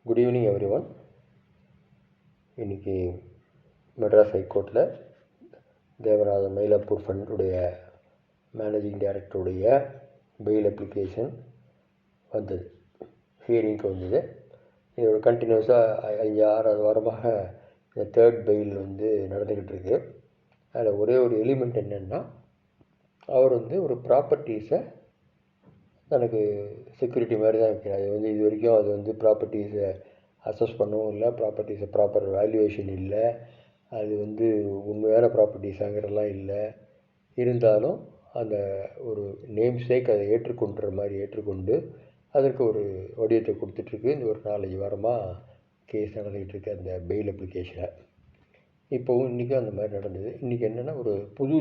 Good evening every one. இன்றைக்கி மெட்ராஸ் ஹைகோர்ட்டில் தேவநாதன் மயிலாப்பூர் ஃபண்டுடைய மேனேஜிங் டைரக்டருடைய பெயில் அப்ளிகேஷன் வந்தது, ஹியரிங்க்கு வந்தது. இது ஒரு கண்டினியூஸாக 5-6 வாரமாக இந்த தேர்ட் பெயில் நடந்துக்கிட்டு இருக்கு. அதில் ஒரே ஒரு எலிமெண்ட் என்னென்னா, அவர் ஒரு ப்ராப்பர்ட்டிஸை தனக்கு செக்யூரிட்டி மாதிரி தான் வைக்கிறார். அது இது வரைக்கும் அது ப்ராப்பர்ட்டிஸை அசஸ் பண்ணவும் இல்லை, ப்ராப்பர்ட்டிஸை ப்ராப்பர் வேல்யூவேஷன் இல்லை, அது உண்மையான ப்ராப்பர்ட்டிஸாங்கிறதெல்லாம் இல்லை. இருந்தாலும் அந்த ஒரு நேம் சேக் அதை ஏற்றுக்கொண்டு அதற்கு ஒரு வடிவத்தை கொடுத்துட்ருக்கு. இந்த ஒரு 4-5 வாரமாக கேஸ் நடந்துக்கிட்டு இருக்கு அந்த பெயில் அப்ளிகேஷனை. இப்போவும் இன்றைக்கும் அந்த மாதிரி நடந்தது. இன்றைக்கி என்னென்னா, ஒரு புது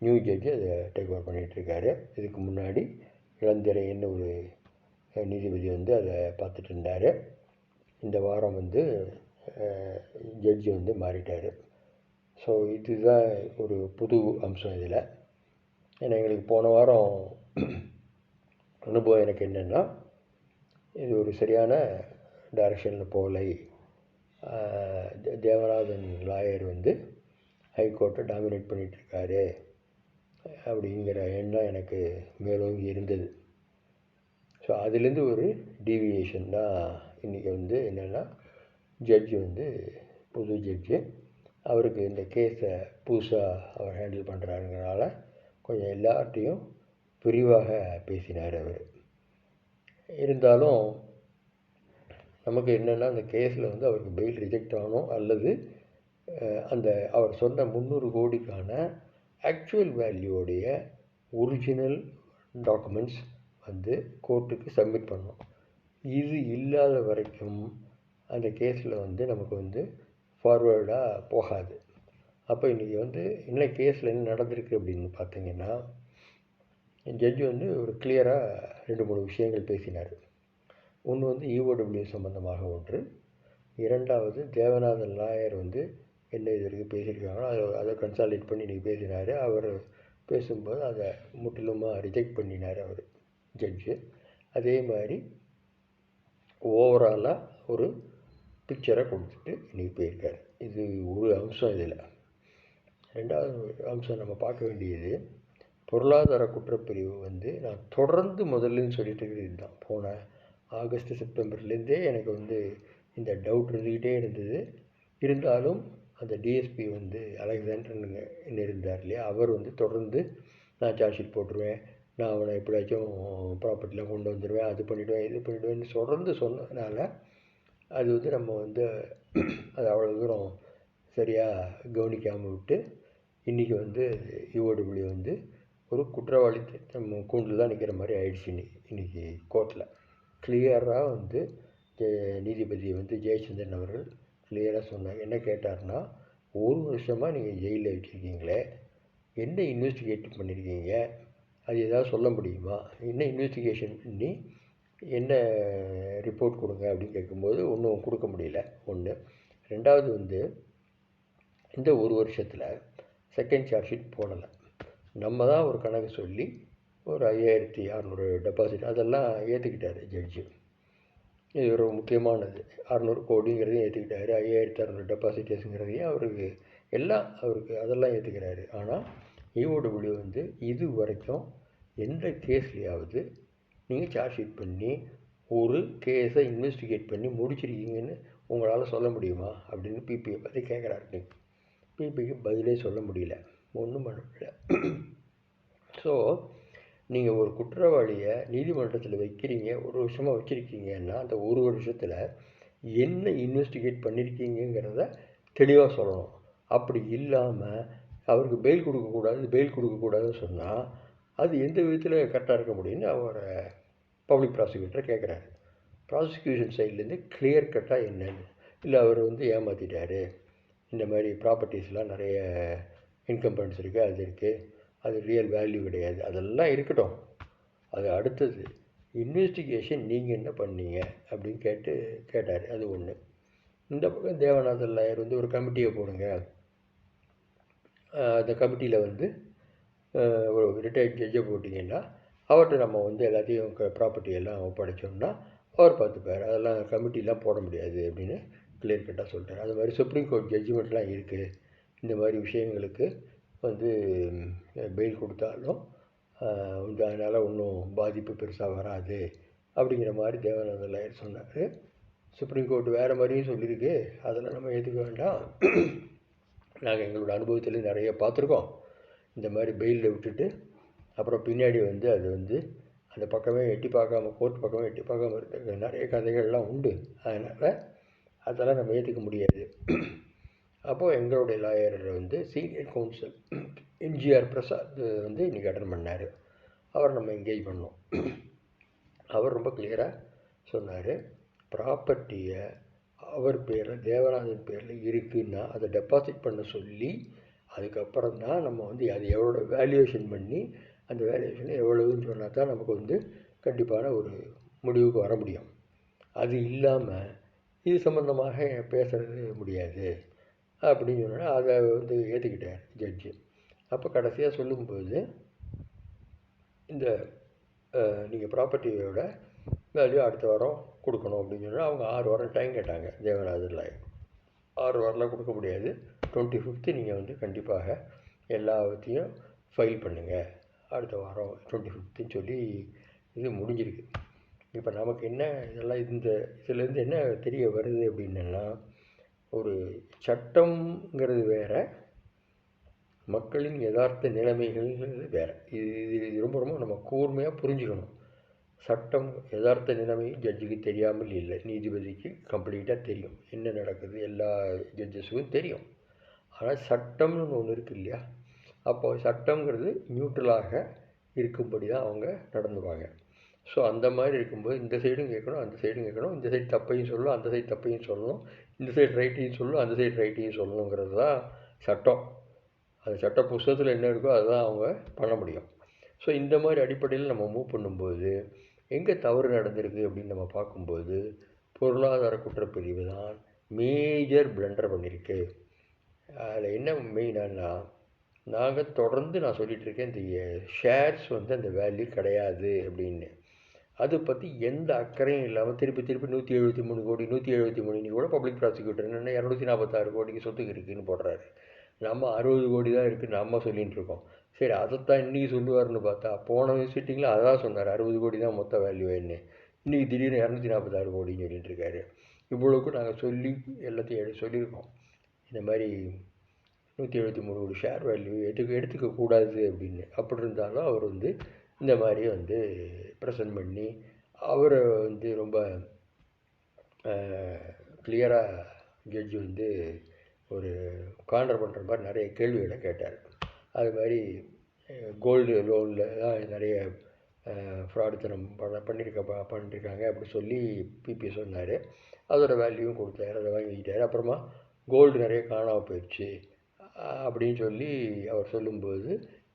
நியூ ஜட்ஜு அதை டேக் ஓவர் பண்ணிகிட்ருக்காரு. இதுக்கு முன்னாடி இளந்திரைன்னு ஒரு நீதிபதி அதை பார்த்துட்டு இருந்தார். இந்த வாரம் ஜட்ஜு மாறிட்டார். ஸோ இதுதான் ஒரு புது அம்சம் இதில். ஏன்னா எங்களுக்கு போன வாரம் அனுபவம் எனக்கு என்னென்னா, இது ஒரு சரியான டைரக்ஷனில் போகலை. தேவநாதன் லாயர் ஹைகோர்ட்டை டாமினேட் பண்ணிகிட்ருக்காரு அப்படிங்கிற எண்ணம் எனக்கு மேலோங்கி இருந்தது. ஸோ அதுலேருந்து ஒரு டீவியேஷன் தான் இன்றைக்கி என்னென்னா, ஜட்ஜு புது ஜட்ஜு அவருக்கு இந்த கேஸை புதுசாக அவர் ஹேண்டில் பண்ணுறாருங்கிறனால கொஞ்சம் எல்லார்ட்டையும் விரிவாக பேசினார் அவர். இருந்தாலும் நமக்கு என்னென்னா, அந்த கேஸில் அவருக்கு பெயில் ரிஜெக்ட் ஆகணும், அல்லது அந்த அவர் சொன்ன 300 கோடிக்கான ஆக்சுவல் வேல்யூவோடைய ஒரிஜினல் டாக்குமெண்ட்ஸ் கோர்ட்டுக்கு சப்மிட் பண்ணணும். இது இல்லாத வரைக்கும் அந்த கேஸில் நமக்கு ஃபார்வேர்டாக போகாது. அப்போ இன்றைக்கி என்ன கேஸில் என்ன நடந்திருக்கு அப்படின்னு பார்த்திங்கன்னா, ஜட்ஜு ஒரு கிளியராக 2-3 விஷயங்கள் பேசினார். ஒன்று EOW சம்பந்தமாக ஒன்று, இரண்டாவது தேவநாதன் லாயர் என்ன இது வரைக்கும் பேசியிருக்காங்களோ அதை கன்சாலிடேட் பண்ணி இன்றைக்கி பேசினார். அவர் பேசும்போது அதை முற்றிலுமாக ரிஜெக்ட் பண்ணினார் அவர் ஜட்ஜு. அதே மாதிரி ஓவராலாக ஒரு பிக்சரை கொடுத்துட்டு இன்றைக்கி போயிருக்கார். இது ஒரு அம்சம். இதில் ரெண்டாவது அம்சம் நம்ம பார்க்க வேண்டியது, பொருளாதார குற்றப்பிரிவு நான் தொடர்ந்து முதல்லேருந்து சொல்லிட்டு இருக்கிறது தான். போன ஆகஸ்ட் செப்டம்பர்லேருந்தே எனக்கு இந்த டவுட் இருந்துக்கிட்டே இருந்தது. இருந்தாலும் அந்த டிஎஸ்பி அலெக்சாண்டர்னுங்க இருந்தார் இல்லையா, அவர் தொடர்ந்து நான் சார்ஜ் ஷீட் போட்டுருவேன், நான் அவனை எப்படியாச்சும் ப்ராப்பர்ட்டிலாம் கொண்டு வந்துடுவேன், அது பண்ணிவிடுவேன், இது பண்ணிவிடுவேன்னு தொடர்ந்து சொன்னதுனால அது நம்ம அது அவ்வளோ தூரம் சரியாக கவனிக்காமல் விட்டு இன்றைக்கி EOW ஒரு குற்றவாளி நம்ம கூண்டில் தான் நிற்கிற மாதிரி ஆயிடுச்சு. இன்றைக்கி கோர்ட்டில் கிளியராக நீதிபதி ஜெயச்சந்திரன் அவர்கள் கிளியராக சொன்னாங்க. என்ன கேட்டார்னா, 1 வருஷமாக நீங்கள் ஜெயிலில் வச்சுருக்கீங்களே, என்ன இன்வெஸ்டிகேட் பண்ணியிருக்கீங்க, அது எதாவது சொல்ல முடியுமா, என்ன இன்வெஸ்டிகேஷன் பண்ணி என்ன ரிப்போர்ட் கொடுங்க அப்படின்னு கேட்கும்போது ஒன்றும் கொடுக்க முடியல. ஒன்று. ரெண்டாவது இந்த 1 வருஷத்தில் செகண்ட் சார்ஜ் ஷீட் போடலை. நம்ம தான் ஒரு கணக்கு சொல்லி ஒரு 5600 டெபாசிட் அதெல்லாம் ஏற்றுக்கிட்டார் ஜட்ஜு. இது ஒரு முக்கியமானது. 600 கோடிங்கிறதையும் ஏற்றுக்கிட்டாரு, 5600 டெபாசிட்டர்ஸுங்கிறதையும் அவருக்கு அதெல்லாம் ஏற்றுக்கிறாரு. ஆனால் EOW இது வரைக்கும் எந்த கேஸ்லையாவது நீங்கள் சார்ஜ் ஷீட் பண்ணி ஒரு கேஸை இன்வெஸ்டிகேட் பண்ணி முடிச்சிருக்கீங்கன்னு உங்களால் சொல்ல முடியுமா அப்படின்னு பிபியை பற்றி கேட்குறாரு. பிபிக்கு பதிலே சொல்ல முடியல, ஒன்றும் பண்ண முடியல. ஸோ நீங்கள் ஒரு குற்றவாளியை நீதிமன்றத்தில் வைக்கிறீங்க, 1 வருஷமாக வச்சுருக்கீங்கன்னா, அந்த 1 வருஷத்தில் என்ன இன்வெஸ்டிகேட் பண்ணியிருக்கீங்கிறத தெளிவாக சொல்லணும். அப்படி இல்லாமல் அவருக்கு பெயில் கொடுக்கக்கூடாதுன்னு சொன்னால் அது எந்த விதத்தில் கரெக்டாக இருக்க முடியும்னு அவரை பப்ளிக் ப்ராசிக்யூட்டரை கேட்குறாரு. ப்ராசிக்யூஷன் சைட்லேருந்து கிளியர் கட்டாக என்னன்னு, இல்லை அவர் ஏமாற்றிட்டாரு, இந்த மாதிரி ப்ராப்பர்ட்டிஸ்லாம் நிறைய இன்கம்பன்ஸ் இருக்குது, அது இருக்குது, அது ரியல் வேல்யூ கிடையாது, அதெல்லாம் இருக்கட்டும், அது அடுத்தது இன்வெஸ்டிகேஷன் நீங்கள் என்ன பண்ணீங்க அப்படின்னு கேட்டார். அது ஒன்று. இந்த பக்கம் தேவநாதன் லாயர் ஒரு கமிட்டியை போடுங்க, அந்த கமிட்டியில் ஒரு ரிட்டையர்ட் ஜட்ஜை போட்டிங்கன்னா அவர்கிட்ட நம்ம எல்லாத்தையும் ப்ராப்பர்ட்டி எல்லாம் ஒப்படைச்சோம்னா அவர் பார்த்துப்பார், அதெல்லாம் கமிட்டிலாம் போட முடியாது அப்படின்னு கிளியர் கட்டாக சொல்லிட்டார். அது மாதிரி சுப்ரீம் கோர்ட் ஜட்ஜ்மெண்ட்லாம் இருக்குது. இந்த மாதிரி விஷயங்களுக்கு வந்து பெயில் கொடுத்தாலும் வந்து அதனால் ஒன்றும் பாதிப்பு பெருசாக வராது அப்படிங்கிற மாதிரி தேவானந்த லாயர் சொன்னார். சுப்ரீம் கோர்ட் வேறு மாதிரியும் சொல்லியிருக்கு, அதெல்லாம் நம்ம ஏற்றுக்க வேண்டாம். நாங்கள் எங்களோட அனுபவத்தில் நிறைய பார்த்துருக்கோம். இந்த மாதிரி பெயிலில் விட்டுட்டு அப்புறம் பின்னாடி வந்து அது வந்து அந்த பக்கமே எட்டி பார்க்காம, கோர்ட் பக்கமே எட்டி பார்க்காம இருக்க நிறைய கதைகள்லாம் உண்டு. அதனால் அதெல்லாம் நம்ம ஏற்றுக்க முடியாது. அப்போது எங்களுடைய லாயர் வந்து சீனியர் கவுன்சில் எம்ஜிஆர் பிரசாத் வந்து இன்றைக்கி அட்டன் பண்ணார். அவர் நம்ம என்கேஜ் பண்ணோம். அவர் ரொம்ப கிளியராக சொன்னார், ப்ராப்பர்ட்டியை அவர் பேரில் தேவராஜன் பேரில் இருக்குன்னா அதை டெபாசிட் பண்ண சொல்லி அதுக்கப்புறம் தான் நம்ம வந்து அது எவ்வளோ வேல்யூவேஷன் பண்ணி அந்த வேல்யூவேஷன் எவ்வளவுன்னு சொன்னால் தான் நமக்கு வந்து கண்டிப்பான ஒரு முடிவுக்கு வர முடியும். அது இல்லாமல் இது சம்மந்தமாக பேசுகிறது முடியாது அப்படின்னு சொன்னால் அதை வந்து ஏற்றுக்கிட்டார் ஜட்ஜு. அப்போ கடைசியாக சொல்லும்போது இந்த நீங்கள் ப்ராப்பர்ட்டியோட வேல்யூ அடுத்த வாரம் கொடுக்கணும் அப்படின்னு சொன்னால் அவங்க 6 வாரம் டைம் கேட்டாங்க தேவராஜன் லாயர். 6 வாரம்லாம் கொடுக்க முடியாது, 25th நீங்கள் வந்து கண்டிப்பாக எல்லாத்தையும் ஃபைல் பண்ணுங்கள் அடுத்த வாரம் 25ன்னு சொல்லி இது முடிஞ்சிருக்கு. இப்போ நமக்கு என்ன இதெல்லாம் இதுலேருந்து என்ன தெரிய வருது அப்படின்னா, ஒரு சட்டம்ங்கிறது வேறு, மக்களின் யதார்த்த நிலைமைகள்ங்கிறது வேறு. இது ரொம்ப ரொம்ப நம்ம கூர்மையாக புரிஞ்சுக்கணும். சட்டம் யதார்த்த நிலைமை ஜட்ஜுக்கு தெரியாமல் இல்லை, நீதிபதிக்கு கம்ப்ளீட்டாக தெரியும் என்ன நடக்குது, எல்லா ஜட்ஜஸுக்கும் தெரியும். ஆனால் சட்டம்னு ஒன்று இருக்குது இல்லையா, அப்போ சட்டங்கிறது நியூட்ரலாக இருக்கும்படி தான் அவங்க நடந்துவாங்க. ஸோ அந்த மாதிரி இருக்கும்போது இந்த சைடும் கேட்கணும், அந்த சைடும் கேட்கணும், இந்த சைடு தப்பையும் சொல்லணும், அந்த சைடு தப்பையும் சொல்லணும், இந்த சைடு ரைட்டையும் சொல்லணும், அந்த சைடு ரைட்டையும் சொல்லணுங்கிறது தான் சட்டம். அந்த சட்ட புஸ்தகத்தில் என்ன இருக்கோ அதுதான் அவங்க பண்ண முடியும். ஸோ இந்த மாதிரி அடிப்படையில் நம்ம மூவ் பண்ணும்போது எங்கே தவறு நடந்திருக்கு அப்படின்னு நம்ம பார்க்கும்போது பொருளாதார குற்றப்பிரிவு தான் மேஜர் பிளண்டர் பண்ணியிருக்கு. அதில் என்ன மெயினானா, நாங்கள் தொடர்ந்து நான் சொல்லிகிட்டு இருக்கேன், இந்த ஷேர்ஸ் வந்து அந்த வேல்யூ கிடையாது அப்படின்னு. அதை பற்றி எந்த அக்கறையும் இல்லாமல் திருப்பி 173 கோடி 173 கூட பப்ளிக் ப்ராசிக்யூட்டர் என்னென்னா 246 கோடிக்கு சொத்துக்கு இருக்குதுன்னு போடுறாரு. நம்ம 60 கோடி தான் இருக்குதுன்னு நம்ம சொல்லிகிட்டு இருக்கோம். சரி, அதைத்தான் இன்றைக்கி சொல்லுவார்னு பார்த்தா போன விசிட்டிங்கில் அதான் சொன்னார், 60 கோடி தான் மொத்த வேல்யூன்னு. இன்றைக்கி திடீர்னு 246 கோடின்னு சொல்லிகிட்டு இருக்காரு. இவ்வளோக்கும் நாங்கள் சொல்லி எல்லாத்தையும் சொல்லியிருக்கோம், இந்த மாதிரி 173 கோடி ஷேர் வேல்யூ எடுத்துக்கக்கூடாது அப்படின்னு. அப்படி இருந்தாலும் அவர் வந்து இந்த மாதிரி வந்து ப்ரெசன்ட் பண்ணி அவரை வந்து ரொம்ப கிளியராக ஜட்ஜு வந்து ஒரு கார்னர் பண்ணுற மாதிரி நிறைய கேள்விகளை கேட்டார். அது மாதிரி கோல்டு லோனில் தான் நிறைய ஃப்ராடுத்தனம் பண்ணியிருக்காங்க அப்படி சொல்லி பிபி சொன்னார். அதோட வேல்யூவும் கொடுத்தாரு, அதை வாங்கிக்கிட்டார். அப்புறமா கோல்டு நிறைய காணாமல் போயிடுச்சு அப்படின்னு சொல்லி அவர் சொல்லும்போது,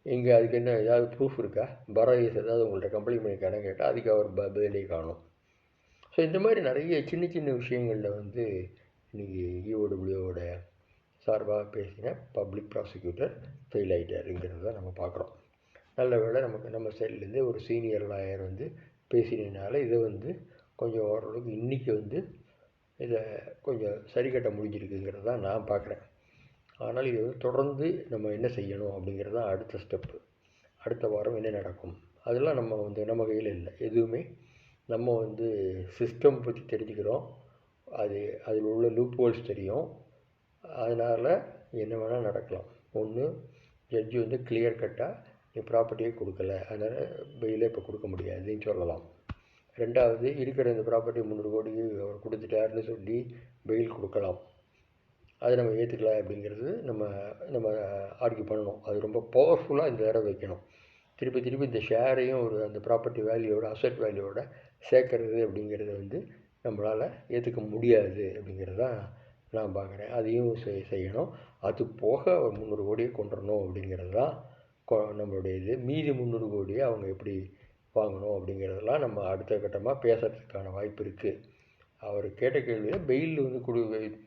இங்கே அதுக்கு என்ன ஏதாவது ப்ரூஃப் இருக்கா, பரோஸ் ஏதாவது உங்கள்கிட்ட கம்ப்ளைண்ட் பண்ணியிருக்கானு கேட்டால் அதுக்கு அவர் பதிலே காணும். ஸோ இந்த மாதிரி நிறைய சின்ன சின்ன விஷயங்களில் வந்து இன்றைக்கி இஓடபிள்யூவோட சார்பாக பேசின பப்ளிக் ப்ராசிக்யூட்டர் ஃபெயில் ஆகிட்டாருங்கிறது தான் நம்ம பார்க்குறோம். நல்ல வேளை நம்ம சைட்லேருந்து ஒரு சீனியர் லாயர் வந்து பேசினதுனால இதை வந்து கொஞ்சம் ஓரளவுக்கு இன்றைக்கி வந்து இதை கொஞ்சம் சரி கட்ட முடிஞ்சிருக்குங்கிறது தான் நான் பார்க்குறேன். ஆனால் இது வந்து தொடர்ந்து நம்ம என்ன செய்யணும் அப்படிங்கிறது தான் அடுத்த ஸ்டெப்பு. அடுத்த வாரம் என்ன நடக்கும் அதெல்லாம் நம்ம வந்து நம்ம கையில் இல்லை எதுவுமே. நம்ம வந்து சிஸ்டம் பற்றி தெரிஞ்சுக்கிறோம், அதில் உள்ள லூப் ஹோல்ஸ் தெரியும். அதனால் என்ன வேணால் நடக்கலாம். ஒன்று, ஜட்ஜு வந்து கிளியர் கட்டாக நீ ப்ராப்பர்ட்டியே கொடுக்கல, அதனால் பெயிலே இப்போ கொடுக்க முடியாதுன்னு சொல்லலாம். ரெண்டாவது, இருக்கிற இந்த ப்ராப்பர்ட்டி 300 கோடிக்கு அவர் கொடுத்துட்டாருன்னு சொல்லி பெயில் கொடுக்கலாம். அதை நம்ம ஏற்றுக்கலாம் அப்படிங்கிறது நம்ம ஆர்கியூ பண்ணணும். அது ரொம்ப பவர்ஃபுல்லாக இந்த தடவை வைக்கணும். திருப்பி இந்த ஷேரையும் அந்த ப்ராப்பர்ட்டி வேல்யூவோட அசெட் வேல்யூவோட சேர்க்கறது அப்படிங்கிறது வந்து நம்மளால் ஏற்றுக்க முடியாது அப்படிங்கிறது தான் நான் பார்க்குறேன். அதையும் செய்யணும். அது போக ஒரு 300 கோடியை கொண்டுறணும் அப்படிங்கிறது தான் நம்மளுடைய இது. மீதி 300 கோடியை அவங்க எப்படி வாங்கணும் அப்படிங்கிறதெல்லாம் நம்ம அடுத்த கட்டமாக பேசுகிறதுக்கான வாய்ப்பு இருக்குது. அவர் கேட்ட கேள்வியை பெயில் வந்து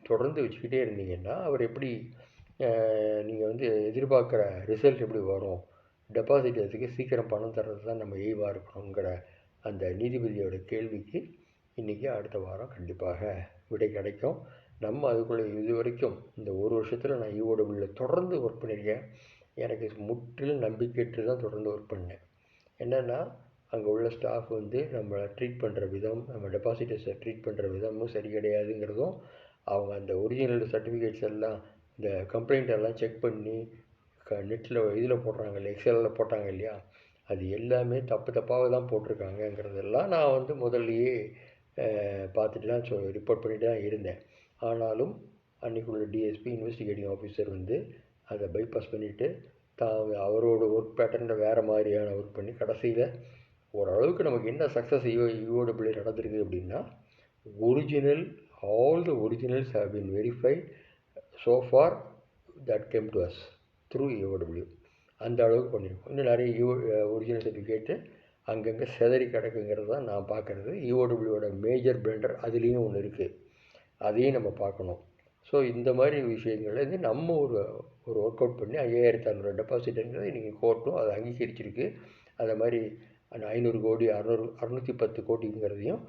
தொடர்ந்து வச்சுக்கிட்டே இருந்தீங்கன்னா அவர் எப்படி நீங்கள் வந்து எதிர்பார்க்குற ரிசல்ட் எப்படி வரும், டெபாசிட் அதுக்கு சீக்கிரம் பணம் தர்றது தான் நம்ம எய்வாக இருக்கணுங்கிற அந்த நீதிபதியோட கேள்விக்கு இன்றைக்கி அடுத்த வாரம் கண்டிப்பாக விடை கிடைக்கும். நம்ம அதுக்குள்ளே இது வரைக்கும் இந்த ஒரு வருஷத்தில் நான் EOWவில் தொடர்ந்து ஒர்க் பண்ணியிருக்கேன். எனக்கு முற்றிலும் நம்பிக்கையற்று தான் தொடர்ந்து ஒர்க் பண்ணேன். என்னென்னா அங்கே உள்ள ஸ்டாஃப் வந்து நம்மளை ட்ரீட் பண்ணுற விதம், நம்ம டெபாசிட்டர்ஸை ட்ரீட் பண்ணுற விதமும் சரி கிடையாதுங்கிறதும், அவங்க அந்த ஒரிஜினல் சர்டிஃபிகேட்ஸ் எல்லாம் இந்த கம்ப்ளைண்ட் எல்லாம் செக் பண்ணி நெட்டில் இதில் போடுறாங்க இல்லையா, எக்ஸலில் போட்டாங்க இல்லையா, அது எல்லாமே தப்பாக தான் போட்டிருக்காங்கங்கிறதெல்லாம் நான் வந்து முதல்லையே பார்த்துட்டு தான் ரிப்போர்ட் பண்ணிட்டு தான் இருந்தேன். ஆனாலும் அன்றைக்குள்ள டிஎஸ்பி இன்வெஸ்டிகேட்டிங் ஆஃபீஸர் வந்து அதை பைபாஸ் பண்ணிவிட்டு அவரோட ஒர்க் பேட்டர்னில் வேறு மாதிரியான ஒர்க் பண்ணி கடைசியில் ஓரளவுக்கு நமக்கு என்ன சக்ஸஸ் EOW நடந்திருக்கு அப்படின்னா, original all the originals have been verified so for that came to us through EOW. அந்த அளவுக்கு பண்ணியிருக்கோம். இன்னும் நிறைய ஒரிஜினல் சர்டிஃபிகேட்டு அங்கங்கே செதறி கிடக்குங்கிறது தான் நான் பார்க்குறது. EOWவோட மேஜர் பிளண்டர் அதுலேயும் ஒன்று இருக்குது, அதையும் நம்ம பார்க்கணும். ஸோ இந்த மாதிரி விஷயங்களில் இது நம்ம ஒரு ஒர்க் அவுட் பண்ணி 5600 டெபாசிட்டுங்கிறது இன்றைக்கி கோர்ட்டும் அதை அங்கீகரிச்சிருக்கு. அதை மாதிரி அந்த 500 கோடி 610 கோடிங்கிறதையும்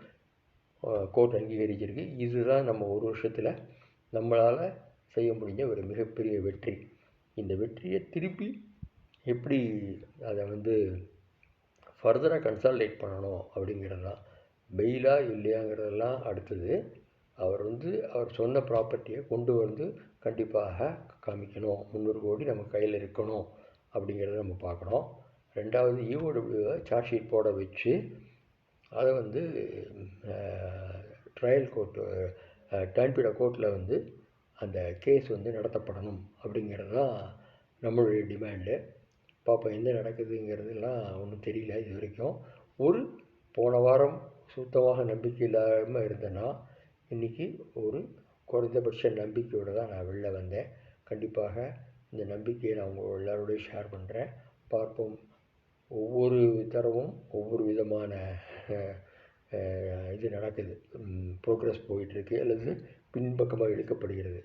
கோர்ட் அங்கீகரிச்சிருக்கு. இதுதான் நம்ம ஒரு வருஷத்தில் நம்மளால் செய்ய முடிஞ்ச ஒரு மிகப்பெரிய வெற்றி. இந்த வெற்றியை திருப்பி எப்படி அதை வந்து ஃபர்தராக கன்சால்டேட் பண்ணணும் அப்படிங்கிறது தான். பெயிலா இல்லையாங்கிறதெல்லாம் அடுத்தது. அவர் சொன்ன ப்ராப்பர்ட்டியை கொண்டு வந்து கண்டிப்பாக காமிக்கணும். 300 கோடி நம்ம கையில் இருக்கணும் அப்படிங்கிறத நம்ம பார்க்கணும். ரெண்டாவது EOWவை சார்ஜ் ஷீட் போட வச்சு அதை வந்து ட்ரையல் கோர்ட்டு டான்பீடா கோர்ட்டில் வந்து அந்த கேஸ் வந்து நடத்தப்படணும் அப்படிங்கிறது தான் நம்மளுடைய டிமாண்டு. பார்ப்போம் என்ன நடக்குதுங்கிறதுலாம் ஒன்றும் தெரியல இது வரைக்கும். போன வாரம் சுத்தமாக நம்பிக்கை இல்லாமல் இருந்தேன்னா இன்றைக்கி ஒரு குறைந்தபட்ச நம்பிக்கையோடு தான் நான் வெளில வந்தேன். கண்டிப்பாக இந்த நம்பிக்கையை நான் உங்கள் எல்லோரோடையும் ஷேர் பண்ணுறேன். பார்ப்போம். ஒவ்வொரு தரவும் ஒவ்வொரு விதமான இது நடக்குது, ப்ரோக்ரஸ் போயிட்டுருக்கு அல்லது பின்பக்கமாக இழுக்கப்படுகிறது.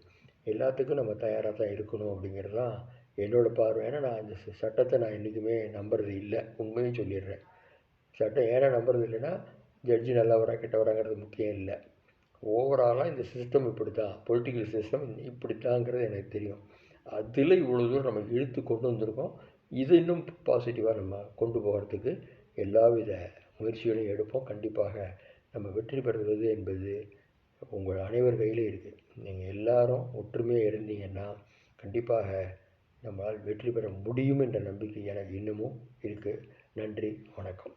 எல்லாத்துக்கும் நம்ம தயாராக தான் இருக்கணும் அப்படிங்கிறது தான் என்னோடய பார்வை. ஏன்னா நான் இந்த சட்டத்தை நான் என்றைக்குமே நம்புறது இல்லை, உண்மையும் சொல்லிடுறேன். சட்டம் ஏன்னா நம்புறது இல்லைன்னா ஜட்ஜி நல்லவரா கெட்டவராங்கிறது முக்கியம் இல்லை. ஓவராலாக இந்த சிஸ்டம் இப்படி தான், பொலிட்டிக்கல் சிஸ்டம் இப்படித்தாங்கிறது எனக்கு தெரியும். அதில் இவ்வளோ தூரம் நம்ம இழுத்து கொண்டு வந்திருக்கோம். இது இன்னும் பாசிட்டிவாக நம்ம கொண்டு போகிறதுக்கு எல்லாவித முயற்சிகளையும் எடுப்போம். கண்டிப்பாக நம்ம வெற்றி பெறுவது என்பது உங்கள் அனைவர் கையிலே இருக்குது. நீங்கள் எல்லாரும் ஒற்றுமையாக இருந்தீங்கன்னா கண்டிப்பாக நம்மளால் வெற்றி பெற முடியும் என்ற நம்பிக்கை எனக்கு இன்னமும் இருக்குது. நன்றி, வணக்கம்.